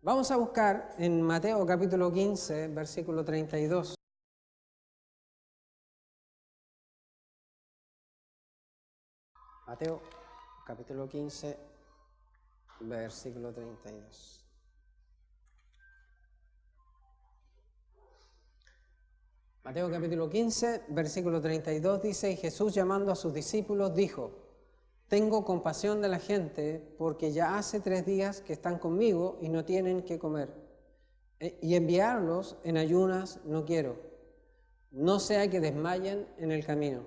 Vamos a buscar en Mateo capítulo 15, versículo 32. Mateo capítulo 15, versículo 32. Mateo capítulo 15, versículo 32 dice: y Jesús, llamando a sus discípulos, dijo: tengo compasión de la gente, porque ya hace 3 días que están conmigo y no tienen qué comer. Y enviarlos en ayunas no quiero, no sea que desmayen en el camino.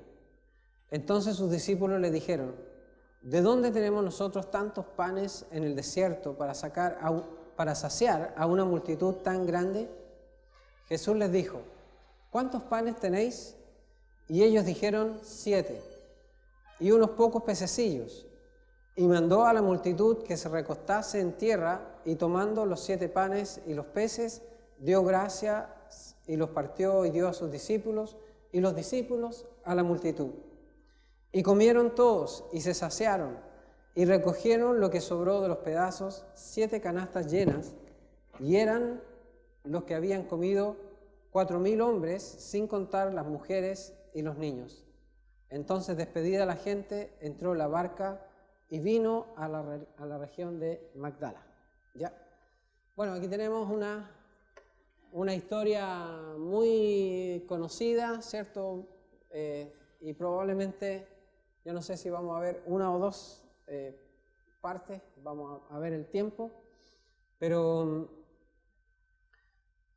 Entonces sus discípulos le dijeron: ¿de dónde tenemos nosotros tantos panes en el desierto para saciar a una multitud tan grande? Jesús les dijo: ¿cuántos panes tenéis? Y ellos dijeron: 7, y unos pocos pececillos. Y mandó a la multitud que se recostase en tierra, y tomando los 7 panes y los peces, dio gracias y los partió y dio a sus discípulos, y los discípulos a la multitud. Y comieron todos y se saciaron, y recogieron lo que sobró de los pedazos, 7 canastas llenas, y eran los que habían comido 4,000 hombres, sin contar las mujeres y los niños. Entonces, despedida la gente, entró en la barca y vino a la región de Magdala. ¿Ya? Bueno, aquí tenemos una historia muy conocida, ¿cierto? Y probablemente, yo no sé si vamos a ver 1 o 2 partes, vamos a ver el tiempo, pero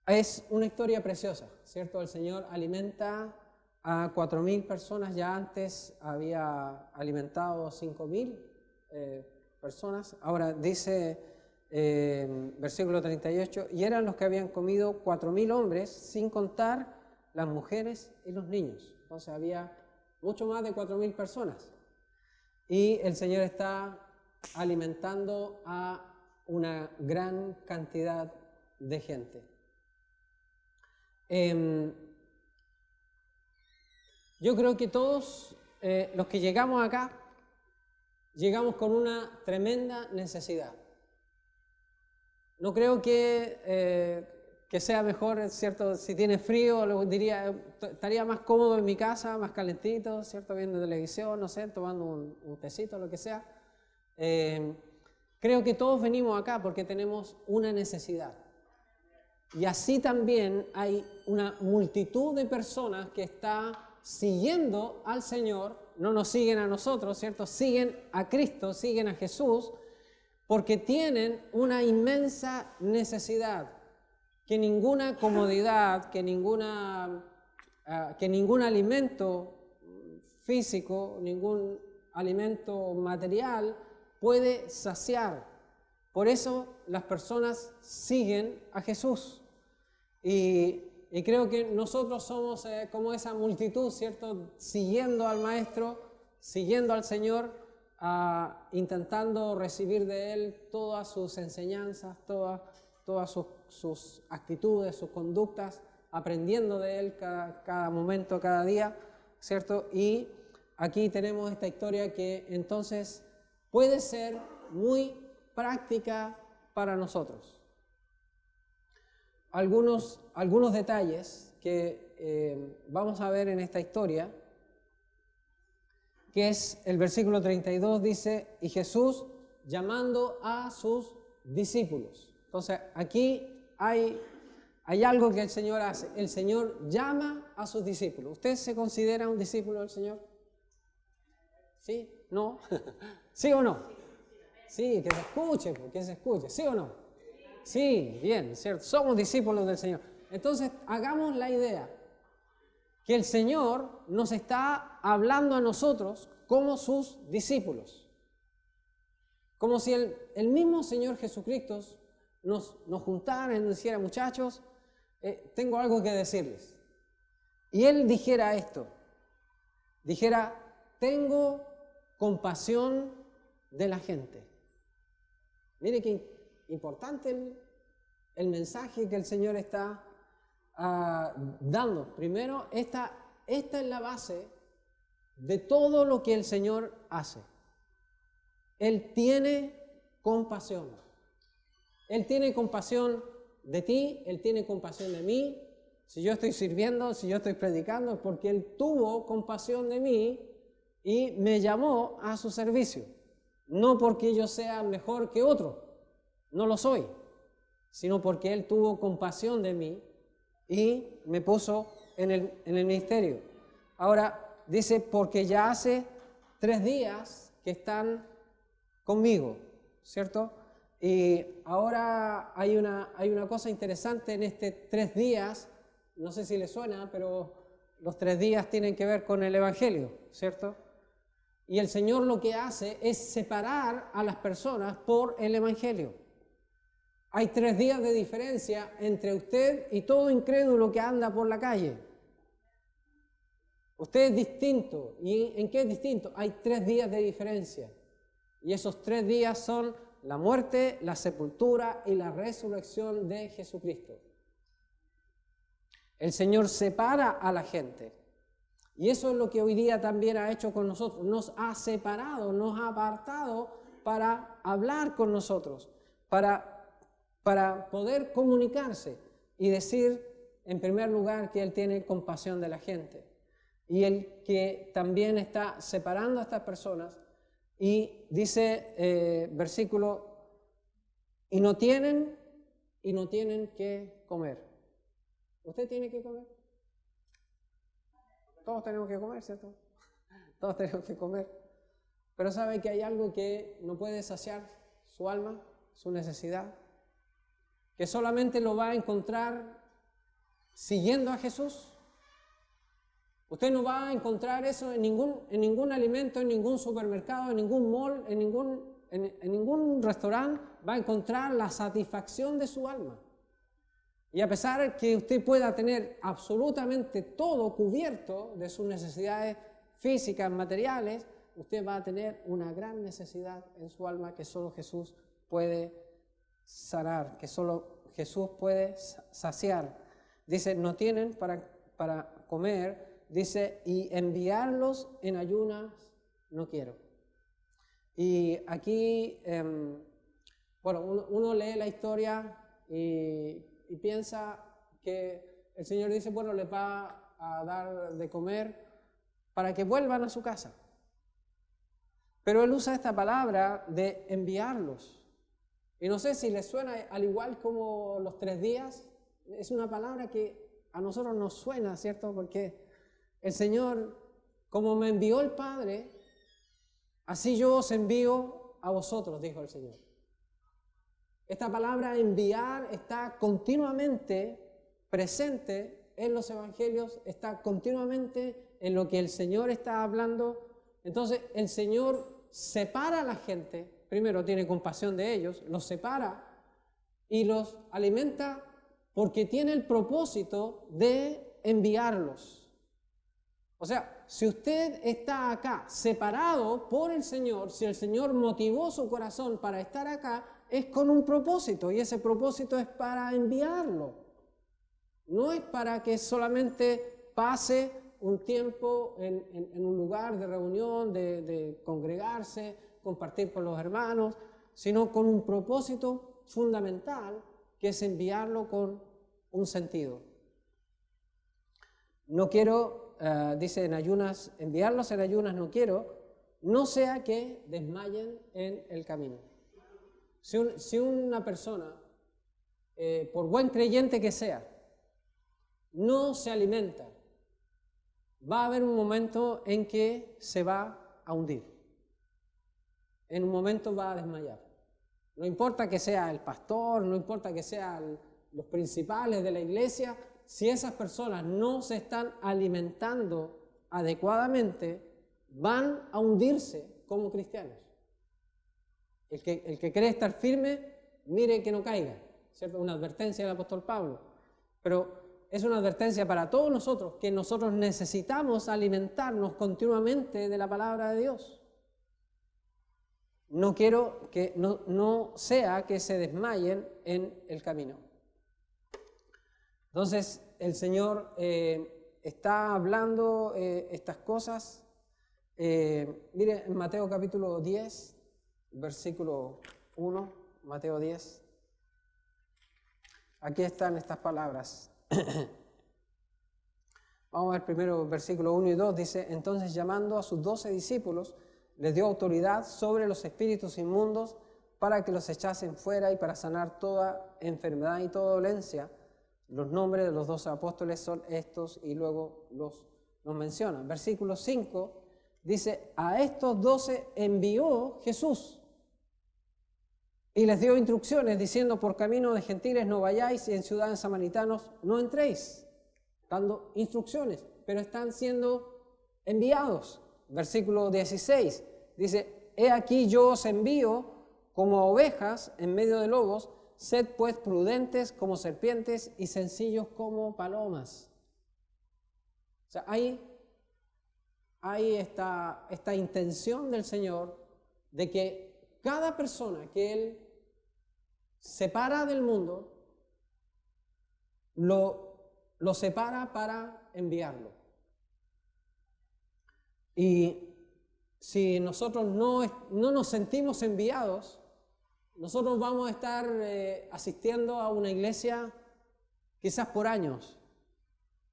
es una historia preciosa, ¿cierto? El Señor alimenta a 4,000 personas, ya antes había alimentado 5,000 personas. Ahora dice versículo 38, y eran los que habían comido 4,000 hombres, sin contar las mujeres y los niños. Entonces había mucho más de 4,000 personas. Y el Señor está alimentando a una gran cantidad de gente. Yo creo que todos los que llegamos acá, llegamos con una tremenda necesidad. No creo que sea mejor, ¿cierto? Si tiene frío, diría, estaría más cómodo en mi casa, más calentito, ¿cierto? Viendo televisión, no sé, tomando un tecito, lo que sea. Creo que todos venimos acá porque tenemos una necesidad. Y así también hay una multitud de personas que está siguiendo al Señor, no nos siguen a nosotros, ¿cierto? Siguen a Cristo, siguen a Jesús, porque tienen una inmensa necesidad que ninguna comodidad, que ningún alimento físico, ningún alimento material puede saciar. Por eso las personas siguen a Jesús. Y creo que nosotros somos como esa multitud, ¿cierto? Siguiendo al Maestro, siguiendo al Señor, intentando recibir de Él todas sus enseñanzas, todas sus actitudes, sus conductas, aprendiendo de Él cada momento, cada día, ¿cierto? Y aquí tenemos esta historia que entonces puede ser muy práctica para nosotros. Algunos detalles que vamos a ver en esta historia, que es el versículo 32, dice: y Jesús llamando a sus discípulos. Entonces aquí hay algo que el Señor hace. El Señor llama a sus discípulos. ¿Usted se considera un discípulo del Señor? ¿Sí? ¿No? ¿Sí o no? Sí, que se escuche, ¿sí o no? Sí, bien, ¿cierto? Somos discípulos del Señor. Entonces, hagamos la idea que el Señor nos está hablando a nosotros como sus discípulos. Como si el mismo Señor Jesucristo nos juntara y nos dijera: muchachos, tengo algo que decirles. Y Él dijera esto, dijera: tengo compasión de la gente. Mire qué importante el mensaje que el Señor está dando. Primero, esta es la base de todo lo que el Señor hace. Él tiene compasión. Él tiene compasión de ti, Él tiene compasión de mí. Si yo estoy sirviendo, si yo estoy predicando, es porque Él tuvo compasión de mí y me llamó a su servicio. No porque yo sea mejor que otro, no lo soy, sino porque Él tuvo compasión de mí y me puso en el ministerio. Ahora dice, porque ya hace 3 días que están conmigo, ¿cierto? Y ahora hay una cosa interesante en este 3 días, no sé si les suena, pero los 3 días tienen que ver con el Evangelio, ¿cierto? Y el Señor lo que hace es separar a las personas por el Evangelio. Hay 3 días de diferencia entre usted y todo incrédulo que anda por la calle. Usted es distinto. ¿Y en qué es distinto? Hay 3 días de diferencia. Y esos 3 días son la muerte, la sepultura y la resurrección de Jesucristo. El Señor separa a la gente. Y eso es lo que hoy día también ha hecho con nosotros. Nos ha separado, nos ha apartado para hablar con nosotros, para poder comunicarse y decir, en primer lugar, que Él tiene compasión de la gente. Y Él que también está separando a estas personas. Y dice, versículo, y no tienen que comer. ¿Usted tiene que comer? Todos tenemos que comer, ¿cierto? Todos tenemos que comer. Pero ¿sabe que hay algo que no puede saciar su alma, su necesidad? Que solamente lo va a encontrar siguiendo a Jesús. Usted no va a encontrar eso en ningún alimento, en ningún supermercado, en ningún mall, en ningún restaurante. Va a encontrar la satisfacción de su alma. Y a pesar de que usted pueda tener absolutamente todo cubierto de sus necesidades físicas, materiales, usted va a tener una gran necesidad en su alma que solo Jesús puede sanar, que solo Jesús puede saciar. Dice, no tienen para comer, dice, y enviarlos en ayunas no quiero. Y aquí, uno lee la historia y piensa que el Señor dice, bueno, les va a dar de comer para que vuelvan a su casa. Pero Él usa esta palabra de enviarlos. Y no sé si les suena al igual como los 3 días, es una palabra que a nosotros nos suena, ¿cierto? Porque el Señor, como me envió el Padre, así yo os envío a vosotros, dijo el Señor. Esta palabra enviar está continuamente presente en los evangelios, está continuamente en lo que el Señor está hablando. Entonces el Señor separa a la gente, primero tiene compasión de ellos, los separa y los alimenta porque tiene el propósito de enviarlos. O sea, si usted está acá separado por el Señor, si el Señor motivó su corazón para estar acá, es con un propósito y ese propósito es para enviarlo. No es para que solamente pase un tiempo en un lugar de reunión, de congregarse, compartir con los hermanos, sino con un propósito fundamental que es enviarlo con un sentido. No quiero, dice en ayunas, enviarlos en ayunas no quiero, no sea que desmayen en el camino. Si una persona, por buen creyente que sea, no se alimenta, va a haber un momento en que se va a hundir. En un momento va a desmayar. No importa que sea el pastor, no importa que sean los principales de la iglesia, si esas personas no se están alimentando adecuadamente, van a hundirse como cristianos. El que cree estar firme, mire que no caiga, ¿cierto? Una advertencia del apóstol Pablo. Pero es una advertencia para todos nosotros, que nosotros necesitamos alimentarnos continuamente de la palabra de Dios. No quiero que no sea que se desmayen en el camino. Entonces, el Señor está hablando estas cosas. Mire, en Mateo capítulo 10, versículo 1, Mateo 10. aquí están estas palabras. Vamos a ver primero versículos 1 y 2, dice, entonces llamando a sus 12 discípulos, les dio autoridad sobre los espíritus inmundos para que los echasen fuera y para sanar toda enfermedad y toda dolencia. Los nombres de los 12 apóstoles son estos y luego los menciona. Versículo 5 dice, a estos 12 envió Jesús y les dio instrucciones diciendo, por camino de gentiles no vayáis y en ciudades samaritanos no entréis, dando instrucciones, pero están siendo enviados. Versículo 16 dice, he aquí yo os envío como ovejas en medio de lobos, sed pues prudentes como serpientes y sencillos como palomas. O sea, hay esta intención del Señor de que cada persona que Él separa del mundo, lo separa para enviarlo. Y si nosotros no nos sentimos enviados, nosotros vamos a estar asistiendo a una iglesia quizás por años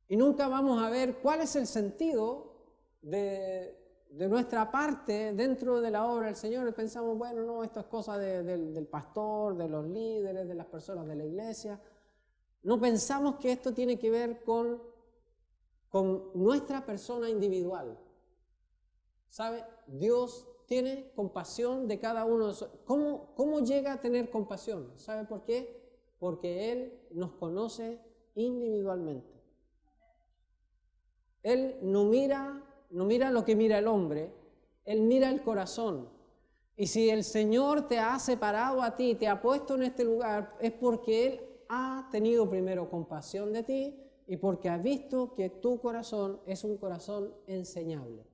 y nunca vamos a ver cuál es el sentido de nuestra parte dentro de la obra del Señor. Y pensamos, bueno, no, esto es cosa del pastor, de los líderes, de las personas de la iglesia. No pensamos que esto tiene que ver con nuestra persona individual. ¿Sabe? Dios tiene compasión de cada uno de nosotros. ¿Cómo llega a tener compasión? ¿Sabe por qué? Porque Él nos conoce individualmente. Él no mira lo que mira el hombre, Él mira el corazón. Y si el Señor te ha separado a ti, te ha puesto en este lugar, es porque Él ha tenido primero compasión de ti y porque ha visto que tu corazón es un corazón enseñable.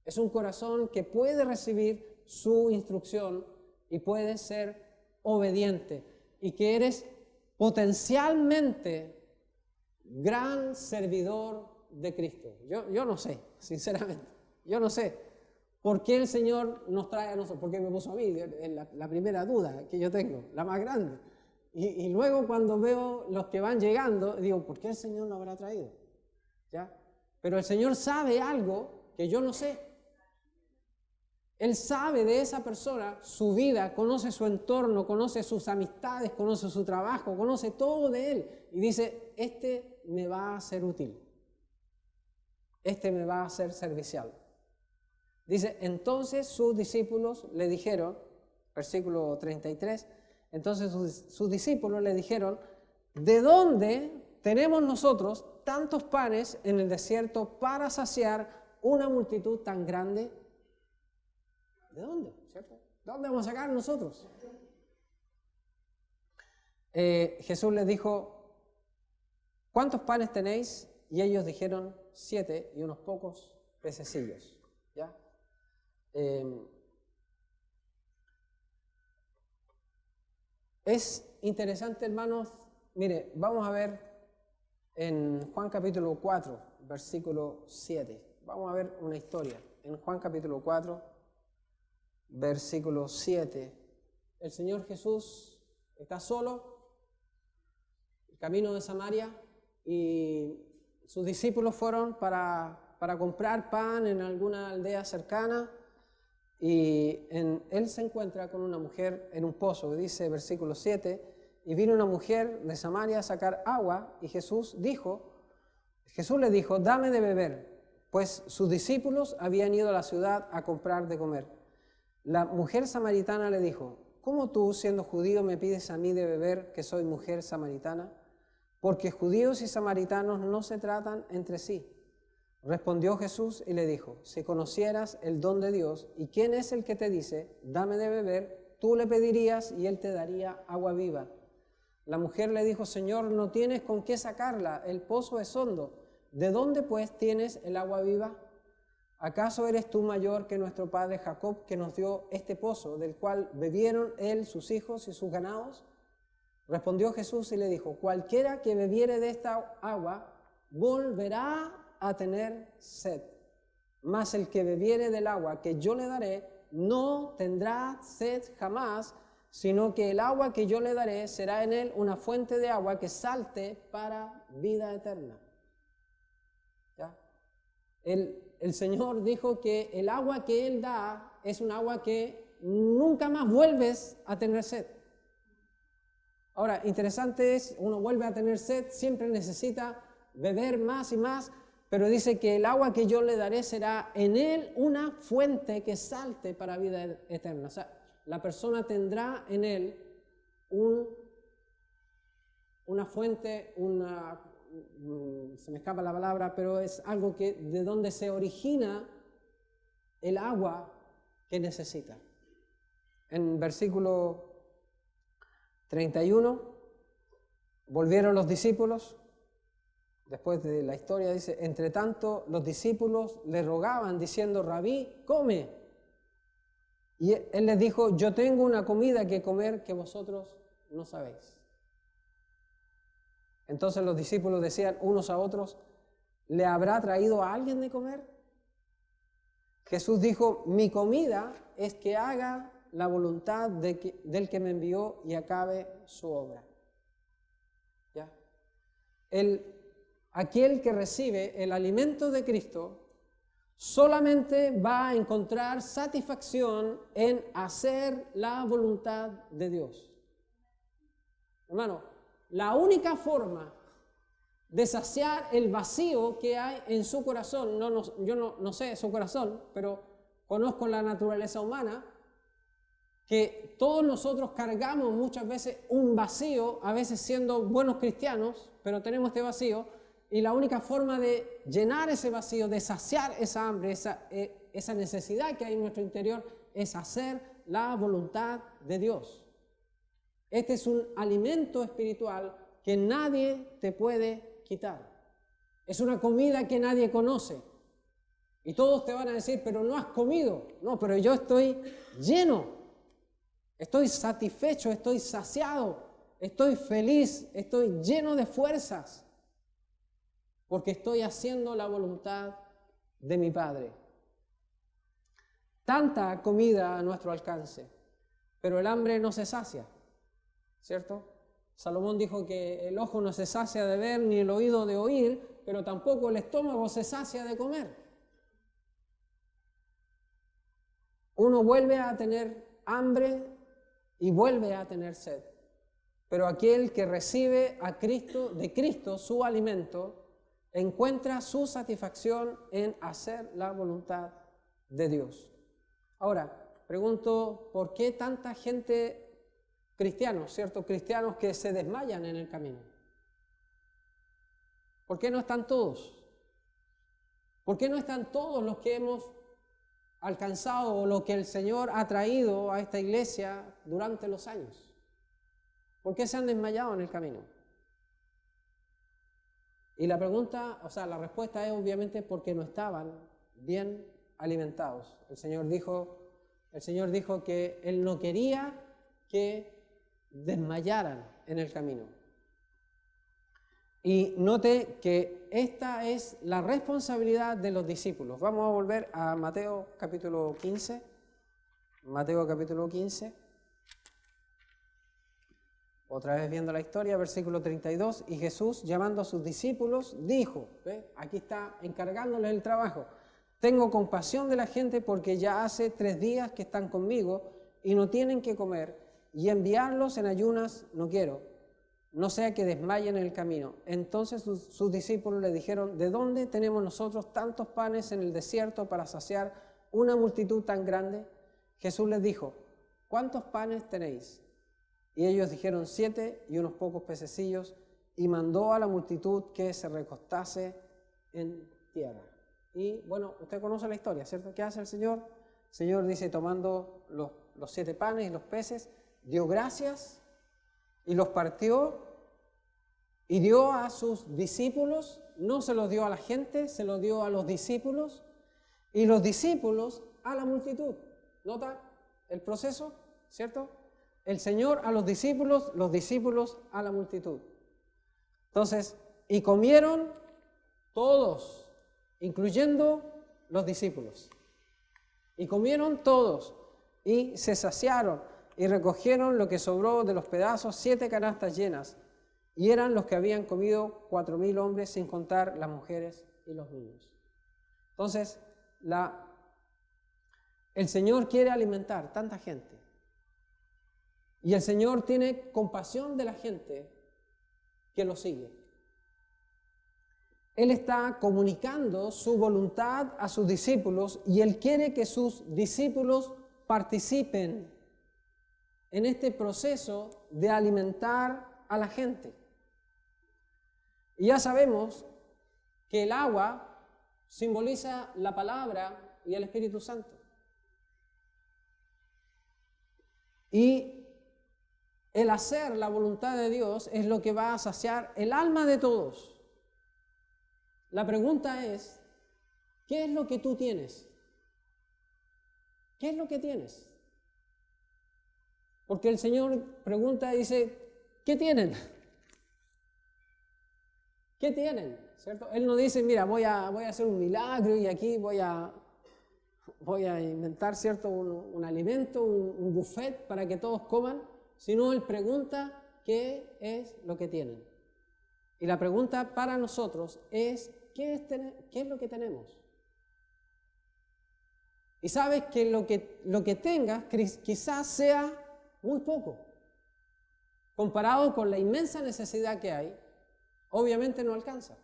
Es un corazón que puede recibir su instrucción y puede ser obediente y que eres potencialmente gran servidor de Cristo. Yo no sé, sinceramente, yo no sé por qué el Señor nos trae a nosotros, porque me puso a mí la primera duda que yo tengo, la más grande. Y luego cuando veo los que van llegando, digo, ¿por qué el Señor nos habrá traído? ¿Ya? Pero el Señor sabe algo que yo no sé. Él sabe de esa persona, su vida, conoce su entorno, conoce sus amistades, conoce su trabajo, conoce todo de él. Y dice, este me va a ser útil. Este me va a ser servicial. Dice, entonces sus discípulos le dijeron, versículo 33, entonces sus discípulos le dijeron, ¿de dónde tenemos nosotros tantos panes en el desierto para saciar una multitud tan grande? ¿De dónde? ¿Cierto? ¿De dónde vamos a sacar nosotros? Jesús les dijo, ¿cuántos panes tenéis? Y ellos dijeron 7 y unos pocos pececillos. ¿Ya? Es interesante, hermanos. Mire, vamos a ver en Juan capítulo 4, versículo 7. Vamos a ver una historia. En Juan capítulo 4, versículo 7. El Señor Jesús está solo, el camino de Samaria, y sus discípulos fueron para comprar pan en alguna aldea cercana, y él se encuentra con una mujer en un pozo, dice versículo 7, y vino una mujer de Samaria a sacar agua, y Jesús le dijo, dame de beber, pues sus discípulos habían ido a la ciudad a comprar de comer. La mujer samaritana le dijo, ¿cómo tú, siendo judío, me pides a mí de beber, que soy mujer samaritana? Porque judíos y samaritanos no se tratan entre sí. Respondió Jesús y le dijo, si conocieras el don de Dios y quién es el que te dice, dame de beber, tú le pedirías y él te daría agua viva. La mujer le dijo, Señor, no tienes con qué sacarla, el pozo es hondo. ¿De dónde pues tienes el agua viva? ¿Acaso eres tú mayor que nuestro padre Jacob, que nos dio este pozo, del cual bebieron él, sus hijos y sus ganados? Respondió Jesús y le dijo, cualquiera que bebiere de esta agua volverá a tener sed, mas el que bebiere del agua que yo le daré no tendrá sed jamás, sino que el agua que yo le daré será en él una fuente de agua que salte para vida eterna. ¿Ya? El Señor dijo que el agua que Él da es un agua que nunca más vuelves a tener sed. Ahora, interesante es, uno vuelve a tener sed, siempre necesita beber más y más, pero dice que el agua que yo le daré será en él una fuente que salte para vida eterna. O sea, la persona tendrá en él una fuente, se me escapa la palabra, pero es algo que de donde se origina el agua que necesita. En versículo 31, volvieron los discípulos. Después de la historia dice, entre tanto los discípulos le rogaban diciendo, Rabí, come. Y él les dijo, yo tengo una comida que comer que vosotros no sabéis. Entonces los discípulos decían unos a otros, ¿le habrá traído a alguien de comer? Jesús dijo, mi comida es que haga la voluntad del que me envió y acabe su obra. ¿Ya? Aquel que recibe el alimento de Cristo solamente va a encontrar satisfacción en hacer la voluntad de Dios. Hermano, la única forma de saciar el vacío que hay en su corazón, yo no sé su corazón, pero conozco la naturaleza humana, que todos nosotros cargamos muchas veces un vacío, a veces siendo buenos cristianos, pero tenemos este vacío, y la única forma de llenar ese vacío, de saciar esa hambre, esa necesidad que hay en nuestro interior, es hacer la voluntad de Dios. Este es un alimento espiritual que nadie te puede quitar. Es una comida que nadie conoce. Y todos te van a decir, pero no has comido. No, pero yo estoy lleno. Estoy satisfecho, estoy saciado, estoy feliz, estoy lleno de fuerzas. Porque estoy haciendo la voluntad de mi Padre. Tanta comida a nuestro alcance, pero el hambre no se sacia, ¿cierto? Salomón dijo que el ojo no se sacia de ver ni el oído de oír, pero tampoco el estómago se sacia de comer. Uno vuelve a tener hambre y vuelve a tener sed, pero aquel que recibe a Cristo, de Cristo, su alimento, encuentra su satisfacción en hacer la voluntad de Dios. Ahora, pregunto, ¿por qué tanta gente, cristianos, ¿cierto? Cristianos que se desmayan en el camino? ¿Por qué no están todos? ¿Por qué no están todos los que hemos alcanzado o lo que el Señor ha traído a esta iglesia durante los años? ¿Por qué se han desmayado en el camino? Y la respuesta es obviamente porque no estaban bien alimentados. El Señor dijo que Él no quería que desmayaran en el camino. Y note que esta es la responsabilidad de los discípulos. Vamos a volver a Mateo capítulo 15. Mateo capítulo 15. Otra vez viendo la historia, versículo 32, y Jesús, llamando a sus discípulos, dijo, aquí está encargándoles el trabajo, tengo compasión de la gente porque ya hace 3 días que están conmigo y no tienen que comer, y enviarlos en ayunas no quiero, no sea que desmayen en el camino. Entonces sus discípulos le dijeron, ¿de dónde tenemos nosotros tantos panes en el desierto para saciar una multitud tan grande? Jesús les dijo, ¿cuántos panes tenéis? Y ellos dijeron 7 y unos pocos pececillos, y mandó a la multitud que se recostase en tierra. Y bueno, usted conoce la historia, ¿cierto? ¿Qué hace el Señor? El Señor dice, tomando los 7 panes y los peces, dio gracias y los partió y dio a sus discípulos, no se los dio a la gente, se los dio a los discípulos, y los discípulos a la multitud. ¿Nota el proceso? ¿Cierto? El Señor a los discípulos a la multitud. Entonces, y comieron todos, incluyendo los discípulos. Y comieron todos, y se saciaron, y recogieron lo que sobró de los pedazos, 7 canastas llenas, y eran los que habían comido 4,000 hombres, sin contar las mujeres y los niños. Entonces, el Señor quiere alimentar tanta gente. Y el Señor tiene compasión de la gente que lo sigue. Él está comunicando su voluntad a sus discípulos y Él quiere que sus discípulos participen en este proceso de alimentar a la gente. Y ya sabemos que el agua simboliza la palabra y el Espíritu Santo. Y el hacer la voluntad de Dios es lo que va a saciar el alma de todos. La pregunta es, ¿qué es lo que tú tienes? ¿Qué es lo que tienes? Porque el Señor pregunta y dice, ¿qué tienen? ¿Qué tienen? ¿Cierto? Él no dice, mira, voy a hacer un milagro y aquí voy a inventar, ¿cierto? un alimento, un buffet para que todos coman, sino Él pregunta, ¿qué es lo que tienen? Y la pregunta para nosotros es, ¿qué es lo que tenemos? Y sabes que lo que tengas quizás sea muy poco. Comparado con la inmensa necesidad que hay, obviamente no alcanza.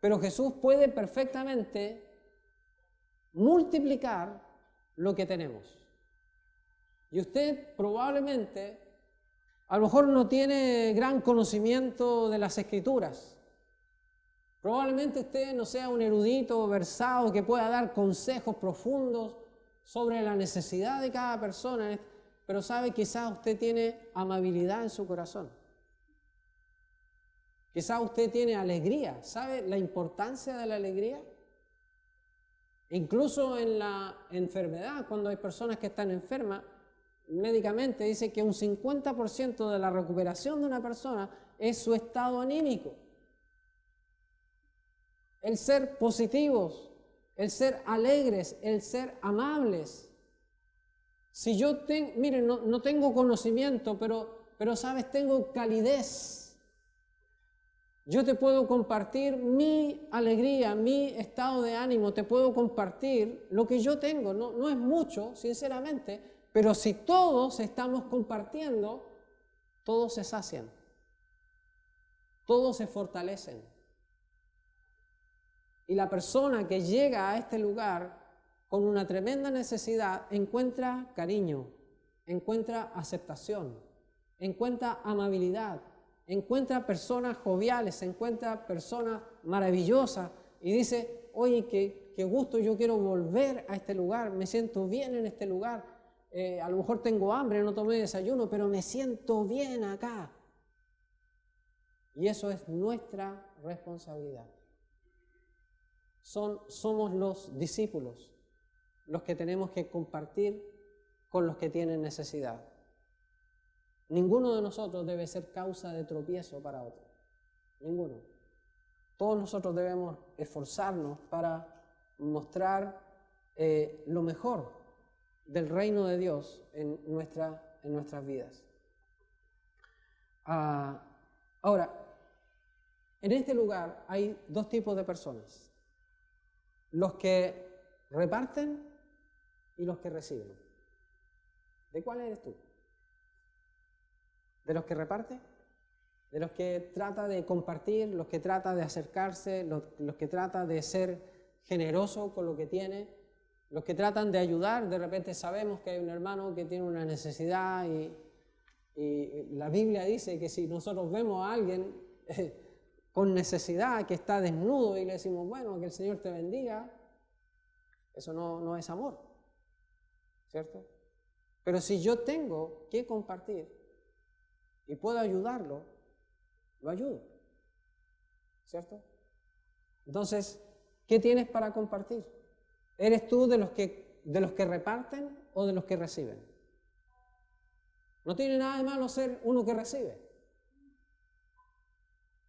Pero Jesús puede perfectamente multiplicar lo que tenemos. Y usted probablemente, a lo mejor no tiene gran conocimiento de las Escrituras. Probablemente usted no sea un erudito versado que pueda dar consejos profundos sobre la necesidad de cada persona, pero sabe, quizás usted tiene amabilidad en su corazón. Quizás usted tiene alegría. ¿Sabe la importancia de la alegría? Incluso en la enfermedad, cuando hay personas que están enfermas, médicamente dice que un 50% de la recuperación de una persona es su estado anímico. El ser positivos, el ser alegres, el ser amables. Si yo miren, no tengo conocimiento, pero sabes, tengo calidez. Yo te puedo compartir mi alegría, mi estado de ánimo, te puedo compartir lo que yo tengo. No es mucho, sinceramente, pero si todos estamos compartiendo, todos se sacian, todos se fortalecen. Y la persona que llega a este lugar con una tremenda necesidad encuentra cariño, encuentra aceptación, encuentra amabilidad, encuentra personas joviales, encuentra personas maravillosas y dice, oye, qué gusto, yo quiero volver a este lugar, me siento bien en este lugar, a lo mejor tengo hambre, no tomé desayuno, pero me siento bien acá. Y eso es nuestra responsabilidad. Somos los discípulos los que tenemos que compartir con los que tienen necesidad. Ninguno de nosotros debe ser causa de tropiezo para otro. Ninguno. Todos nosotros debemos esforzarnos para mostrar lo mejor del reino de Dios en nuestras vidas. Ahora, en este lugar hay dos tipos de personas. Los que reparten y los que reciben. ¿De cuál eres tú? ¿De los que reparte? ¿De los que trata de compartir, los que trata de acercarse, los que trata de ser generoso con lo que tiene, los que tratan de ayudar? De repente sabemos que hay un hermano que tiene una necesidad y la Biblia dice que si nosotros vemos a alguien con necesidad, que está desnudo y le decimos, bueno, que el Señor te bendiga, eso no es amor, ¿cierto? Pero si yo tengo que compartir y puedo ayudarlo, lo ayudo, ¿cierto? Entonces, ¿qué tienes para compartir? ¿Eres tú de los que reparten o de los que reciben? No tiene nada de malo ser uno que recibe.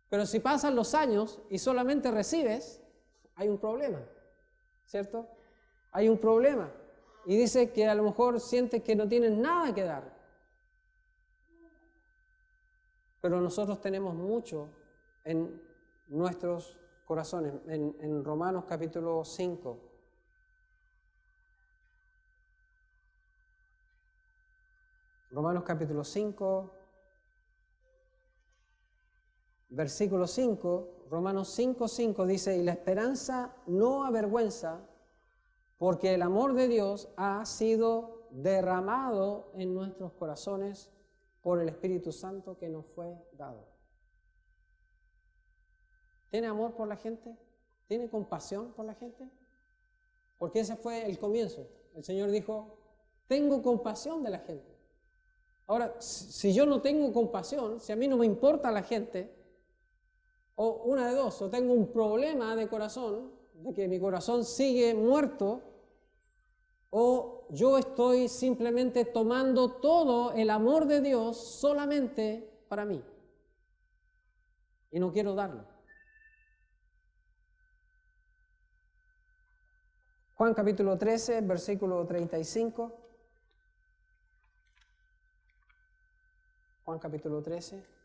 Pero si pasan los años y solamente recibes, hay un problema, ¿cierto? Hay un problema. y dice que a lo mejor sientes que no tienes nada que dar. Pero nosotros tenemos mucho en nuestros corazones, en Romanos capítulo 5. Romanos capítulo 5, versículo 5, Romanos 5:5 dice, y la esperanza no avergüenza, porque el amor de Dios ha sido derramado en nuestros corazones por el Espíritu Santo que nos fue dado. ¿Tiene amor por la gente? ¿Tiene compasión por la gente? Porque ese fue el comienzo. El Señor dijo, tengo compasión de la gente. Ahora, si yo no tengo compasión, si a mí no me importa la gente, o una de dos, o tengo un problema de corazón, de que mi corazón sigue muerto, o yo estoy simplemente tomando todo el amor de Dios solamente para mí. Y no quiero darlo. Juan capítulo 13, versículo 35. Juan capítulo 13.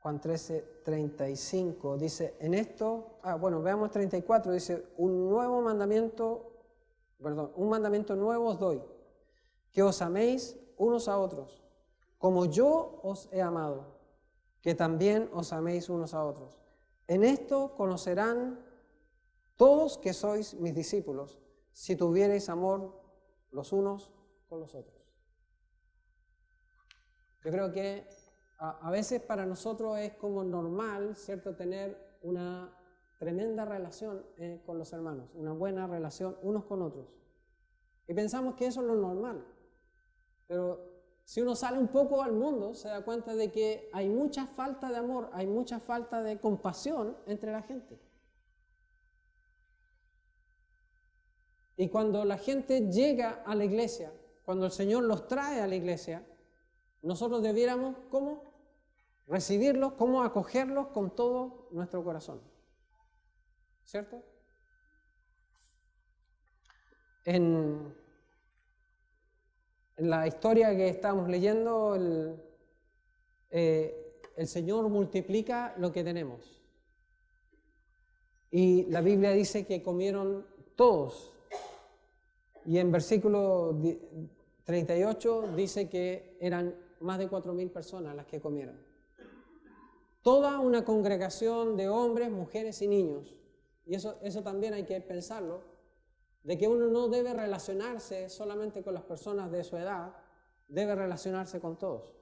Juan 13, 35 dice, en esto, veamos 34, dice, un mandamiento nuevo os doy, que os améis unos a otros, como yo os he amado, que también os améis unos a otros. En esto conocerán todos que sois mis discípulos, si tuviereis amor los unos con los otros. Yo creo que a veces para nosotros es como normal, ¿cierto?, tener una tremenda relación con los hermanos, una buena relación unos con otros. Y pensamos que eso es lo normal. Pero si uno sale un poco al mundo, se da cuenta de que hay mucha falta de amor, hay mucha falta de compasión entre la gente. Y cuando la gente llega a la iglesia, cuando el Señor los trae a la iglesia, nosotros debiéramos, ¿cómo? Recibirlos, cómo acogerlos con todo nuestro corazón. ¿Cierto? En la historia que estamos leyendo, el Señor multiplica lo que tenemos. Y la Biblia dice que comieron todos. Y en versículo 38 dice que eran más de 4.000 personas las que comieron. Toda una congregación de hombres, mujeres y niños. Y eso también hay que pensarlo, de que uno no debe relacionarse solamente con las personas de su edad, debe relacionarse con todos.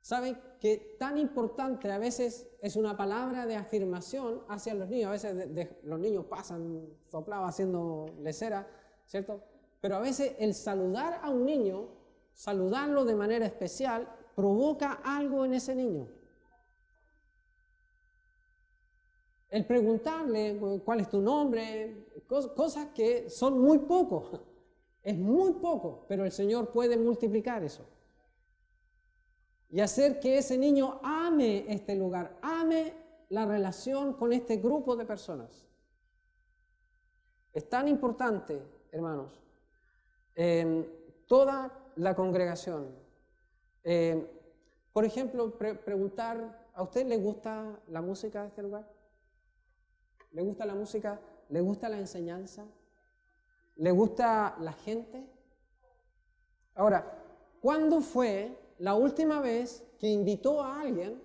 ¿Saben que tan importante a veces es una palabra de afirmación hacia los niños? A veces los niños pasan soplados haciendo lecera, ¿cierto? Pero a veces el saludar a un niño, saludarlo de manera especial, provoca algo en ese niño. El preguntarle cuál es tu nombre, cosas que son muy poco, es muy poco, pero el Señor puede multiplicar eso. Y hacer que ese niño ame este lugar, ame la relación con este grupo de personas. Es tan importante, hermanos, toda la congregación. Por ejemplo, preguntar, ¿a usted le gusta la música de este lugar? ¿Le gusta la música? ¿Le gusta la enseñanza? ¿Le gusta la gente? Ahora, ¿cuándo fue la última vez que invitó a alguien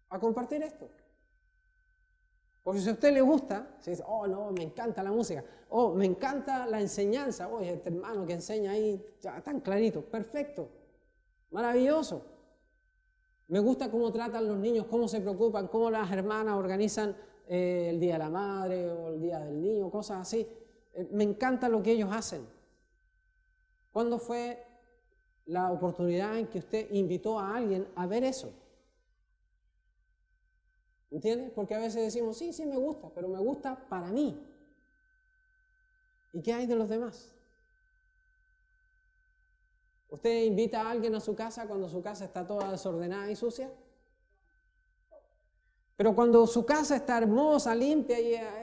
a compartir esto? Porque si a usted le gusta, si dice, oh no, me encanta la música, oh, me encanta la enseñanza, oye, este hermano que enseña ahí, ya, tan clarito, perfecto, maravilloso. Me gusta cómo tratan los niños, cómo se preocupan, cómo las hermanas organizan el Día de la Madre o el Día del Niño, cosas así. Me encanta lo que ellos hacen. ¿Cuándo fue la oportunidad en que usted invitó a alguien a ver eso? ¿Entiende? Porque a veces decimos, sí, me gusta, pero me gusta para mí. ¿Y qué hay de los demás? ¿Usted invita a alguien a su casa cuando su casa está toda desordenada y sucia? Pero cuando su casa está hermosa, limpia,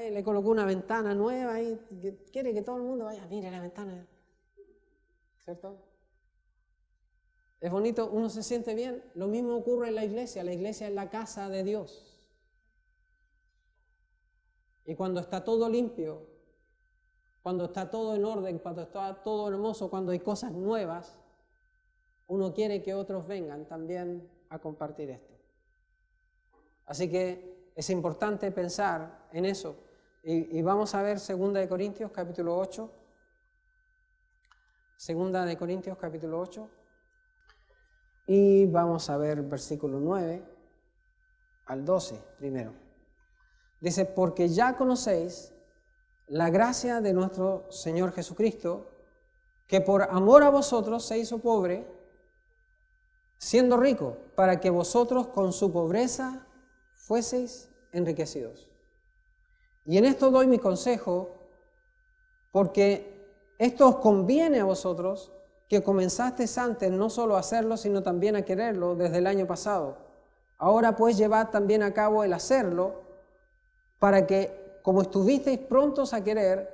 y le colocó una ventana nueva y quiere que todo el mundo vaya, mire la ventana, ¿cierto? Es bonito, uno se siente bien. Lo mismo ocurre en la iglesia es la casa de Dios. Y cuando está todo limpio, cuando está todo en orden, cuando está todo hermoso, cuando hay cosas nuevas, uno quiere que otros vengan también a compartir esto. Así que es importante pensar en eso. Y vamos a ver 2 Corintios capítulo 8. 2 Corintios capítulo 8. Y vamos a ver versículo 9 al 12 primero. Dice, porque ya conocéis la gracia de nuestro Señor Jesucristo, que por amor a vosotros se hizo pobre, siendo rico, para que vosotros con su pobreza fueseis enriquecidos. Y en esto doy mi consejo, porque esto os conviene a vosotros, que comenzasteis antes no solo a hacerlo, sino también a quererlo desde el año pasado. Ahora pues llevad también a cabo el hacerlo, para que, como estuvisteis prontos a querer,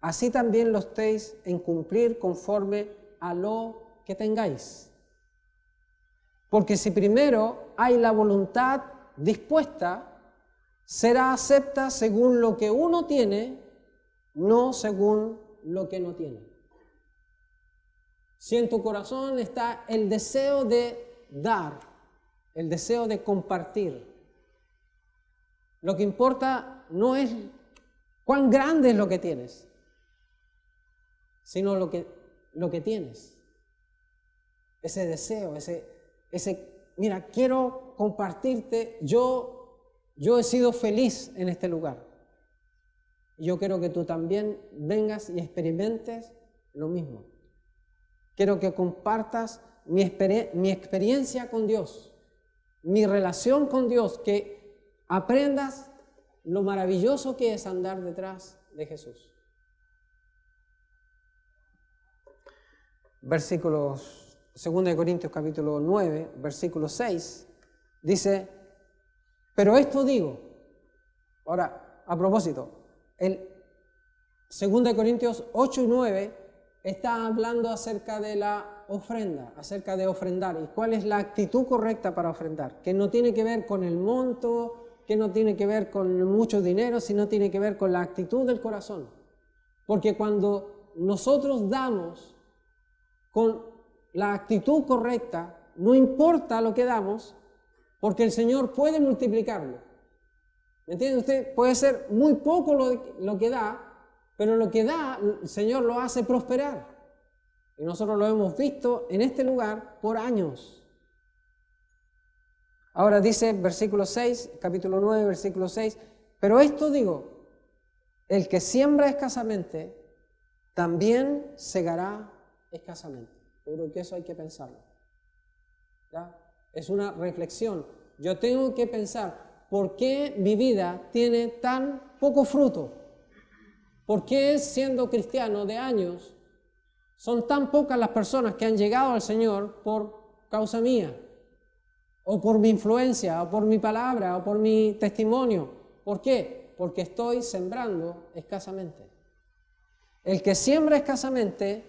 así también lo estéis en cumplir conforme a lo que tengáis. Porque si primero hay la voluntad dispuesta, será acepta según lo que uno tiene, no según lo que no tiene. Si en tu corazón está el deseo de dar, el deseo de compartir, lo que importa no es cuán grande es lo que tienes, sino lo que tienes. Ese deseo, mira, quiero compartirte, yo he sido feliz en este lugar. Yo quiero que tú también vengas y experimentes lo mismo. Quiero que compartas mi experiencia con Dios, mi relación con Dios, que aprendas lo maravilloso que es andar detrás de Jesús. Versículos 2 Corintios capítulo 9, versículo 6, dice, pero esto digo. Ahora, a propósito, el 2 Corintios 8 y 9 está hablando acerca de la ofrenda, acerca de ofrendar y cuál es la actitud correcta para ofrendar, que no tiene que ver con el monto, que no tiene que ver con mucho dinero, sino tiene que ver con la actitud del corazón. Porque cuando nosotros damos con la actitud correcta, no importa lo que damos, porque el Señor puede multiplicarlo. ¿Me entiende usted? Puede ser muy poco lo que da, pero lo que da, el Señor lo hace prosperar. Y nosotros lo hemos visto en este lugar por años. Ahora dice versículo 6, capítulo 9, versículo 6, pero esto digo, el que siembra escasamente, también segará escasamente. Yo creo que eso hay que pensarlo. ¿Ya? Es una reflexión. Yo tengo que pensar, ¿por qué mi vida tiene tan poco fruto? ¿Por qué siendo cristiano de años son tan pocas las personas que han llegado al Señor por causa mía? O por mi influencia, o por mi palabra, o por mi testimonio. ¿Por qué? Porque estoy sembrando escasamente. El que siembra escasamente,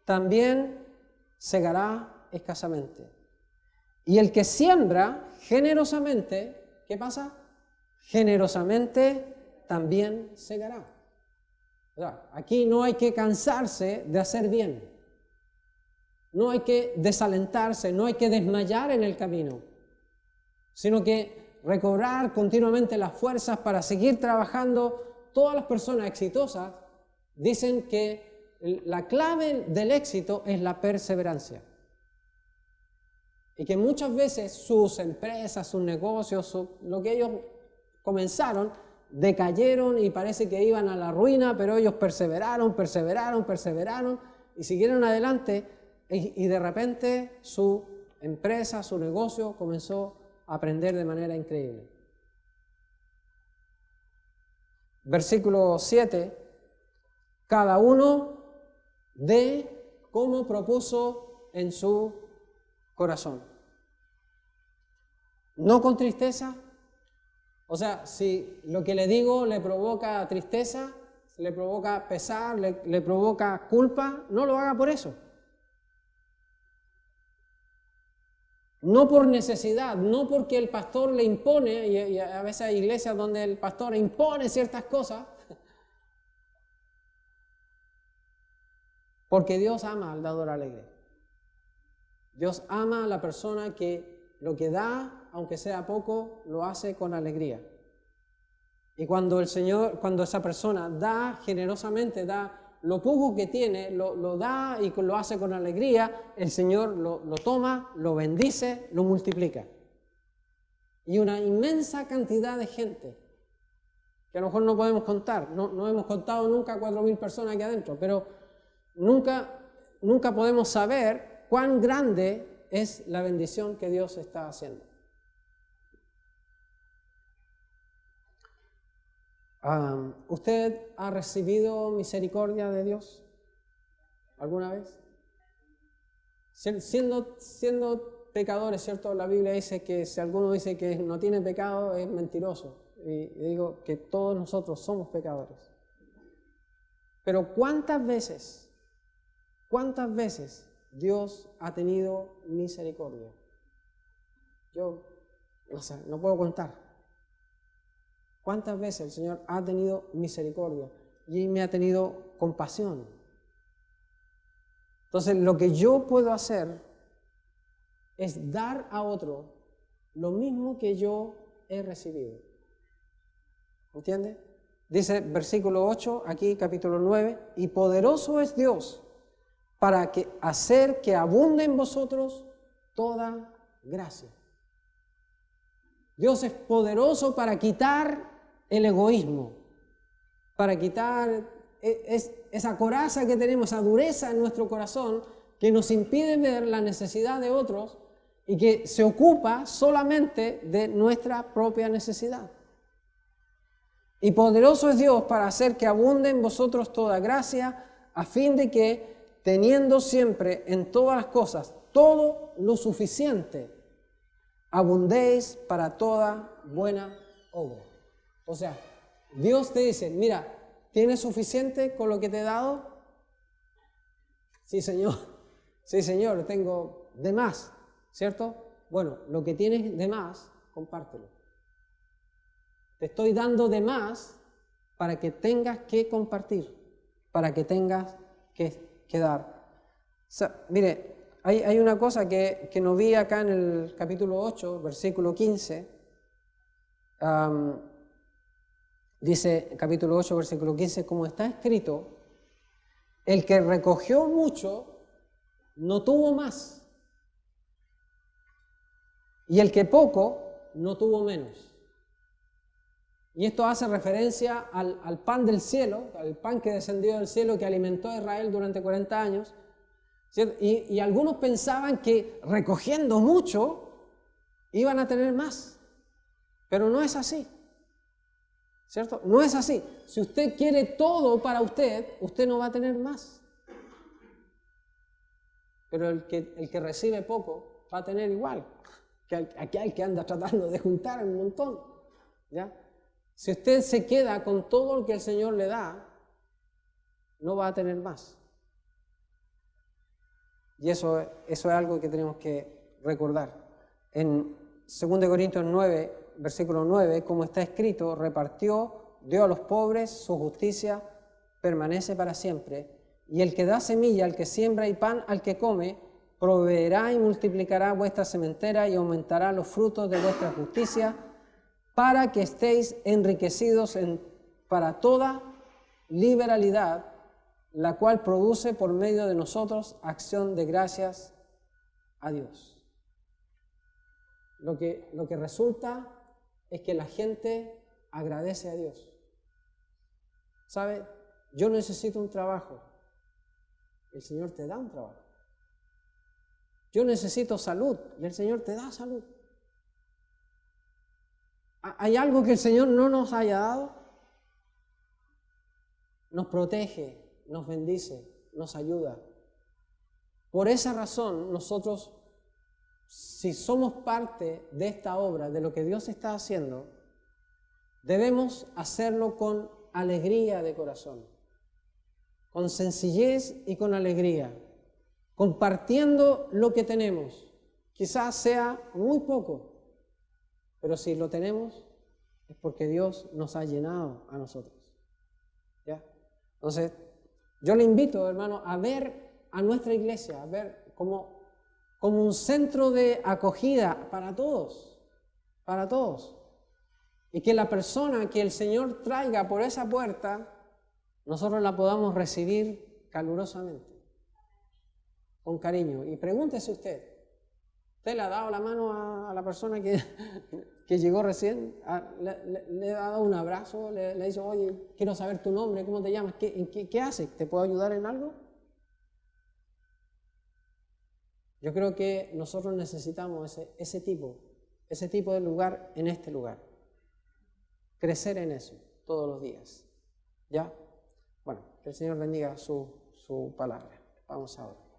también segará escasamente. Y el que siembra generosamente, ¿qué pasa? Generosamente también segará. O sea, aquí no hay que cansarse de hacer bien. No hay que desalentarse, no hay que desmayar en el camino, sino que recobrar continuamente las fuerzas para seguir trabajando. Todas las personas exitosas dicen que la clave del éxito es la perseverancia. Y que muchas veces sus empresas, sus negocios, lo que ellos comenzaron, decayeron y parece que iban a la ruina, pero ellos perseveraron y siguieron adelante y de repente su empresa, su negocio comenzó a aprender de manera increíble. Versículo 7, cada uno dé como propuso en su corazón, no con tristeza, O sea, si lo que le digo le provoca tristeza, le provoca pesar, le provoca culpa, no lo haga por eso. No por necesidad, no porque el pastor le impone, y a veces hay iglesias donde el pastor impone ciertas cosas, porque Dios ama al dador alegre. Dios ama a la persona que lo que da, aunque sea poco, lo hace con alegría. Y cuando esa persona da generosamente, da lo poco que tiene, lo da y lo hace con alegría, el Señor lo toma, lo bendice, lo multiplica. Y una inmensa cantidad de gente, que a lo mejor no podemos contar, no hemos contado nunca 4.000 personas aquí adentro, pero nunca podemos saber cuán grande es la bendición que Dios está haciendo. ¿Usted ha recibido misericordia de Dios alguna vez? Siendo pecadores, ¿cierto? La Biblia dice que si alguno dice que no tiene pecado es mentiroso. Y digo que todos nosotros somos pecadores. Pero ¿cuántas veces Dios ha tenido misericordia? Yo no puedo contar. ¿Cuántas veces el Señor ha tenido misericordia y me ha tenido compasión? Entonces, lo que yo puedo hacer es dar a otro lo mismo que yo he recibido. ¿Entiende? Dice versículo 8, aquí capítulo 9, y poderoso es Dios para hacer que abunde en vosotros toda gracia. Dios es poderoso para quitar el egoísmo, para quitar esa coraza que tenemos, esa dureza en nuestro corazón que nos impide ver la necesidad de otros y que se ocupa solamente de nuestra propia necesidad. Y poderoso es Dios para hacer que abunde en vosotros toda gracia, a fin de que, teniendo siempre en todas las cosas todo lo suficiente, abundéis para toda buena obra. O sea, Dios te dice, mira, ¿tienes suficiente con lo que te he dado? Sí, Señor, tengo de más, ¿cierto? Bueno, lo que tienes de más, compártelo. Te estoy dando de más para que tengas que compartir, para que tengas que dar. O sea, mire, hay una cosa que no vi acá en el capítulo 8, versículo 15. Dice, capítulo 8, versículo 15, como está escrito, el que recogió mucho no tuvo más, y el que poco no tuvo menos. Y esto hace referencia al pan del cielo, al pan que descendió del cielo, que alimentó a Israel durante 40 años. Y algunos pensaban que recogiendo mucho iban a tener más, pero no es así, ¿cierto? No es así. Si usted quiere todo para usted, usted no va a tener más. Pero el que recibe poco va a tener igual que aquel que anda tratando de juntar un montón, ¿ya? Si usted se queda con todo lo que el Señor le da, no va a tener más. Y eso es algo que tenemos que recordar. En 2 Corintios 9, versículo 9, como está escrito, repartió, dio a los pobres, su justicia permanece para siempre. Y el que da semilla al que siembra y pan al que come, proveerá y multiplicará vuestra sementera y aumentará los frutos de vuestra justicia, para que estéis enriquecidos para toda liberalidad, la cual produce por medio de nosotros acción de gracias a Dios. Lo que resulta es que la gente agradece a Dios. ¿Sabe? Yo necesito un trabajo. El Señor te da un trabajo. Yo necesito salud y el Señor te da salud. ¿Hay algo que el Señor no nos haya dado? Nos protege, nos bendice, nos ayuda. Por esa razón, nosotros, si somos parte de esta obra, de lo que Dios está haciendo, debemos hacerlo con alegría de corazón, con sencillez y con alegría, compartiendo lo que tenemos. Quizás sea muy poco, pero si lo tenemos es porque Dios nos ha llenado a nosotros. ¿Ya? Entonces, yo le invito, hermano, a ver a nuestra iglesia, a ver como un centro de acogida para todos, para todos. Y que la persona que el Señor traiga por esa puerta, nosotros la podamos recibir calurosamente, con cariño. Y pregúntese usted le ha dado la mano a la persona que llegó recién? ¿Le ha dado un abrazo? ¿Le ha dicho, oye, quiero saber tu nombre, cómo te llamas? ¿Qué haces? ¿Te puedo ayudar en algo? Yo creo que nosotros necesitamos ese tipo de lugar en este lugar. Crecer en eso todos los días. ¿Ya? Bueno, que el Señor bendiga su palabra. Vamos ahora.